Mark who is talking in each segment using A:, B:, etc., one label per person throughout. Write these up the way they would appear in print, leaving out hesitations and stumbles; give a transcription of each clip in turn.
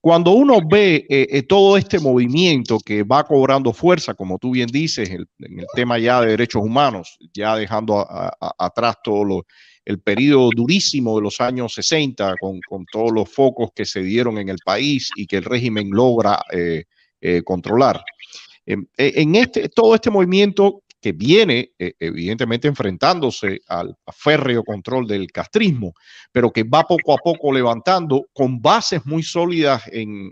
A: cuando uno ve todo este movimiento que va cobrando fuerza, como tú bien dices, en el tema ya de derechos humanos, ya dejando atrás todo el periodo durísimo de los años 60, con todos los focos que se dieron en el país y que el régimen logra controlar. Todo este movimiento que viene evidentemente enfrentándose al férreo control del castrismo, pero que va poco a poco levantando con bases muy sólidas en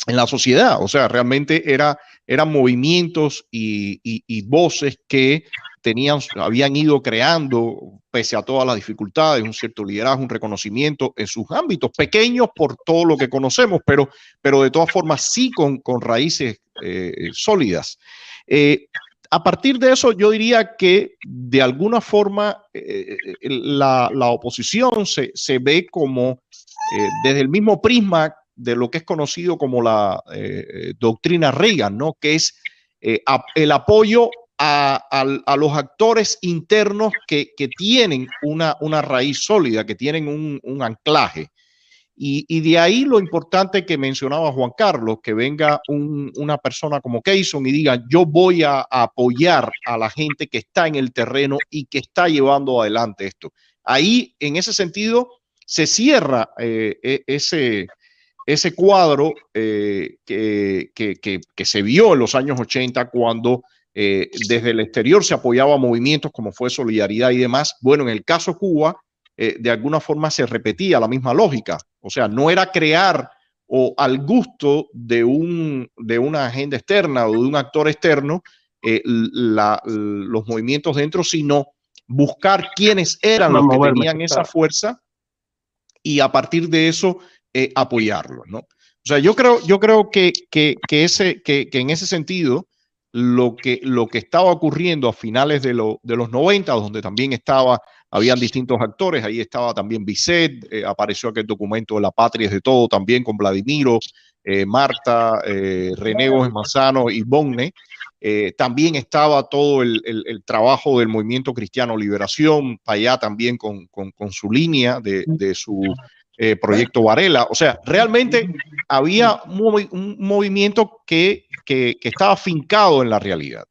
A: la sociedad. O sea, realmente eran movimientos y voces que habían ido creando, pese a todas las dificultades, un cierto liderazgo, un reconocimiento en sus ámbitos, pequeños por todo lo que conocemos, pero de todas formas sí con raíces sólidas. A partir de eso, yo diría que de alguna forma la oposición se ve como desde el mismo prisma de lo que es conocido como la doctrina Reagan, ¿no? Que es el apoyo a los actores internos que tienen una raíz sólida, que tienen un anclaje. Y de ahí lo importante que mencionaba Juan Carlos, que venga una persona como Keyson y diga, yo voy a apoyar a la gente que está en el terreno y que está llevando adelante esto. Ahí, en ese sentido, se cierra ese cuadro que se vio en los años 80 cuando desde el exterior se apoyaba a movimientos como fue Solidaridad y demás. Bueno, en el caso Cuba, de alguna forma se repetía la misma lógica. O sea, no era crear o al gusto de una agenda externa o de un actor externo los movimientos dentro, sino buscar quiénes eran los que tenían esa fuerza y a partir de eso apoyarlos, ¿no? O sea, yo creo que en ese sentido lo que estaba ocurriendo a finales de los 90, donde también habían distintos actores, ahí estaba también Bisset, apareció aquel documento de La Patria es de Todo también con Vladimiro, Marta, René Gómez Manzano y Bonne. También estaba todo el trabajo del Movimiento Cristiano Liberación, para allá también con su línea de su proyecto Varela. O sea, realmente había un movimiento que estaba fincado en la realidad.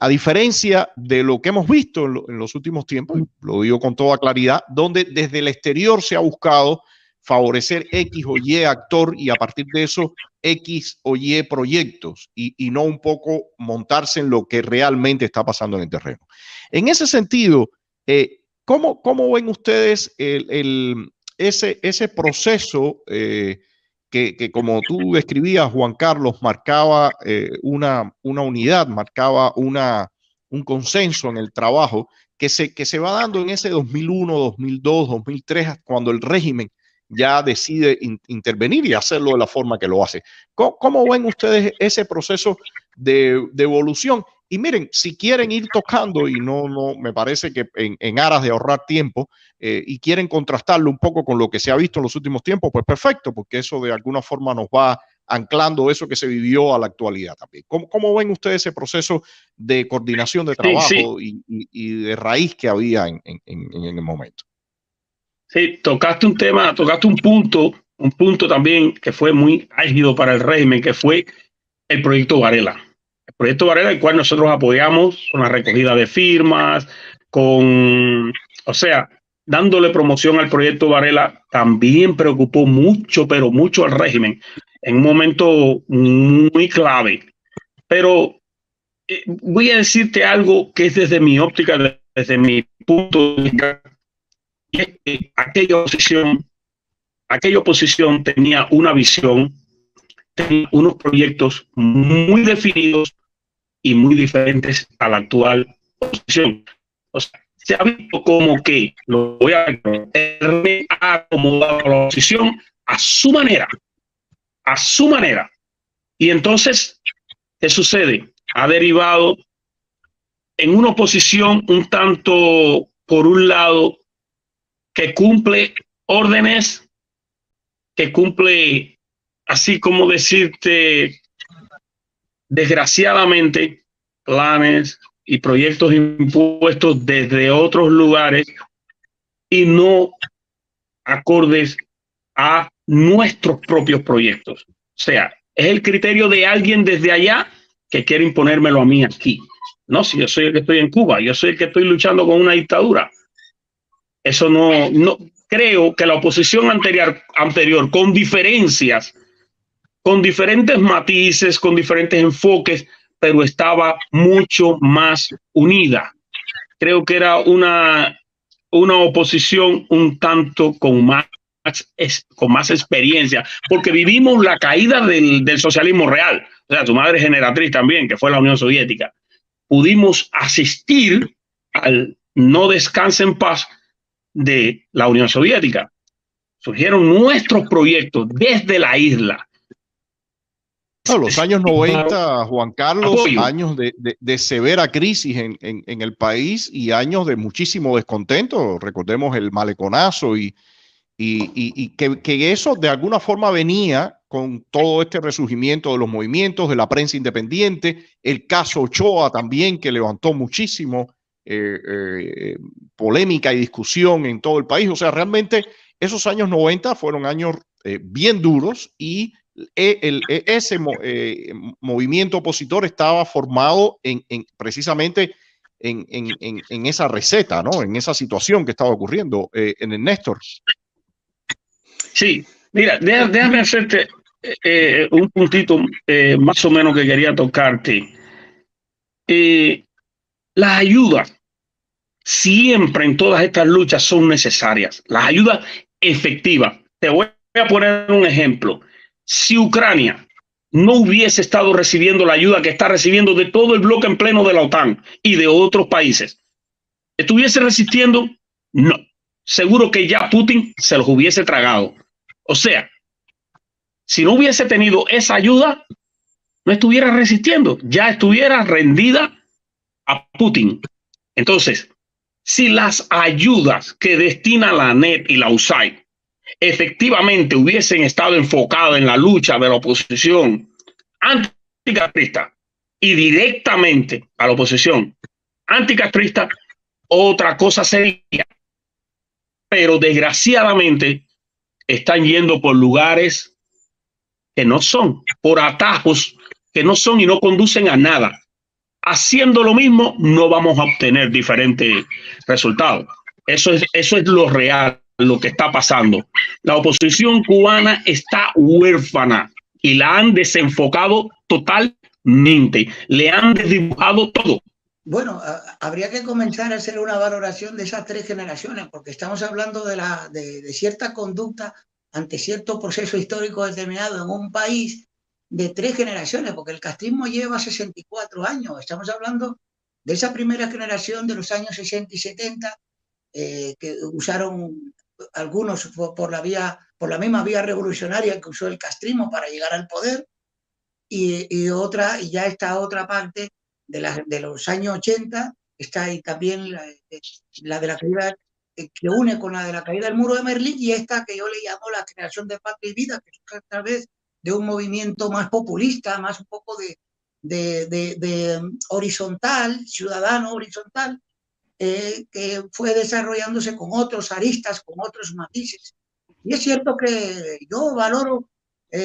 A: A diferencia de lo que hemos visto en los últimos tiempos, lo digo con toda claridad, donde desde el exterior se ha buscado favorecer X o Y actor y a partir de eso X o Y proyectos y no un poco montarse en lo que realmente está pasando en el terreno. En ese sentido, ¿cómo ven ustedes ese proceso que como tú describías, Juan Carlos, marcaba una unidad, marcaba un consenso en el trabajo que se va dando en ese 2001, 2002, 2003, cuando el régimen ya decide intervenir y hacerlo de la forma que lo hace? ¿Cómo ven ustedes ese proceso de evolución? Y miren, si quieren ir tocando, y no me parece que en aras de ahorrar tiempo, y quieren contrastarlo un poco con lo que se ha visto en los últimos tiempos, pues perfecto, porque eso de alguna forma nos va anclando eso que se vivió a la actualidad también. ¿Cómo ven ustedes ese proceso de coordinación de trabajo y de raíz que había en el momento?
B: Sí, tocaste un tema, tocaste un punto también que fue muy álgido para el régimen, que fue el proyecto Varela. El proyecto Varela, el cual nosotros apoyamos con la recogida de firmas, o sea, dándole promoción al proyecto Varela, también preocupó mucho, pero mucho al régimen en un momento muy clave. Pero voy a decirte algo que es desde mi óptica, desde mi punto de vista, y es que aquella oposición tenía una visión, tenía unos proyectos muy definidos y muy diferentes a la actual oposición. O sea, se ha visto como que lo voy a acomodar a la oposición a su manera. Y entonces, ¿qué sucede? Ha derivado en una oposición un tanto, por un lado, que cumple órdenes, que cumple, así como decirte, desgraciadamente, planes y proyectos impuestos desde otros lugares y no acordes a nuestros propios proyectos. O sea, es el criterio de alguien desde allá que quiere imponérmelo a mí aquí. No, si yo soy el que estoy en Cuba, yo soy el que estoy luchando con una dictadura. Eso no creo que la oposición anterior con diferencias, con diferentes matices, con diferentes enfoques, pero estaba mucho más unida. Creo que era una oposición un tanto con más experiencia, porque vivimos la caída del socialismo real. O sea, tu madre es generatriz también, que fue la Unión Soviética. Pudimos asistir al no descanse en paz de la Unión Soviética. Surgieron nuestros proyectos desde la isla.
A: No, los años 90, Juan Carlos,
B: Apoyo.
A: años de severa crisis en el país y años de muchísimo descontento. Recordemos el maleconazo y que eso de alguna forma venía con todo este resurgimiento de los movimientos, de la prensa independiente, el caso Ochoa también, que levantó muchísimo polémica y discusión en todo el país. O sea, realmente esos años 90 fueron años bien duros y ese movimiento opositor estaba formado precisamente en esa receta, ¿no? En esa situación que estaba ocurriendo en el Néstor.
B: Sí, mira, déjame hacerte un puntito más o menos que quería tocarte. Las ayudas siempre en todas estas luchas son necesarias, las ayudas efectivas. Te voy a poner un ejemplo. Si Ucrania no hubiese estado recibiendo la ayuda que está recibiendo de todo el bloque en pleno de la OTAN y de otros países, ¿estuviese resistiendo? No. Seguro que ya Putin se los hubiese tragado. O sea, si no hubiese tenido esa ayuda, no estuviera resistiendo, ya estuviera rendida a Putin. Entonces, si las ayudas que destina la ANEP y la USAID efectivamente hubiesen estado enfocadas en la lucha de la oposición anticastrista y directamente a la oposición anticastrista, otra cosa sería. Pero desgraciadamente están yendo por lugares que no son, por atajos que no son y no conducen a nada. Haciendo lo mismo no vamos a obtener diferentes resultados. Eso es lo real, lo que está pasando. La oposición cubana está huérfana y la han desenfocado totalmente. Le han desdibujado todo.
C: Bueno, habría que comenzar a hacer una valoración de esas tres generaciones, porque estamos hablando de cierta conducta ante cierto proceso histórico determinado en un país de tres generaciones, porque el castrismo lleva 64 años. Estamos hablando de esa primera generación de los años 60 y 70, que usaron algunos por la misma vía revolucionaria que usó el castrismo para llegar al poder, y ya esta otra parte de los años 80, está ahí también la de la caída, que une con la de la caída del muro de Berlín, y esta que yo le llamo la generación de Patria y Vida, que es a través de un movimiento más populista, más un poco de horizontal, ciudadano horizontal, que fue desarrollándose con otros aristas, con otros matices. Y es cierto que yo valoro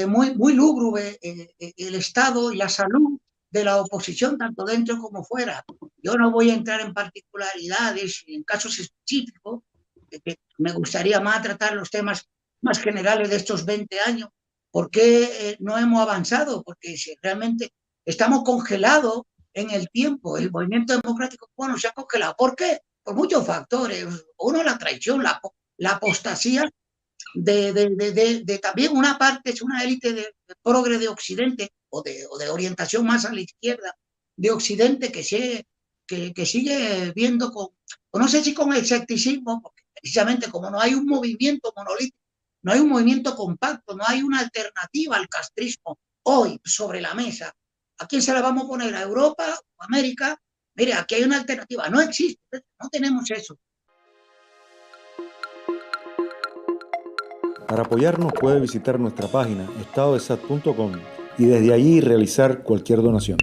C: muy lúgubre el estado y la salud de la oposición, tanto dentro como fuera. Yo no voy a entrar en particularidades, en casos específicos, que me gustaría más tratar los temas más generales de estos 20 años. ¿Por qué no hemos avanzado? Porque si realmente estamos congelados en el tiempo. El movimiento democrático cubano se ha congelado. ¿Por qué? Por muchos factores. Uno, la traición, la apostasía de también una parte, es una élite de progre de Occidente o de orientación más a la izquierda de Occidente que sigue viendo no sé si con escepticismo, porque precisamente como no hay un movimiento monolítico, no hay un movimiento compacto, no hay una alternativa al castrismo hoy sobre la mesa. ¿A quién se la vamos a poner? ¿A Europa o América? Mire, aquí hay una alternativa. No existe, no tenemos eso.
D: Para apoyarnos puede visitar nuestra página estadodesat.com y desde allí realizar cualquier donación.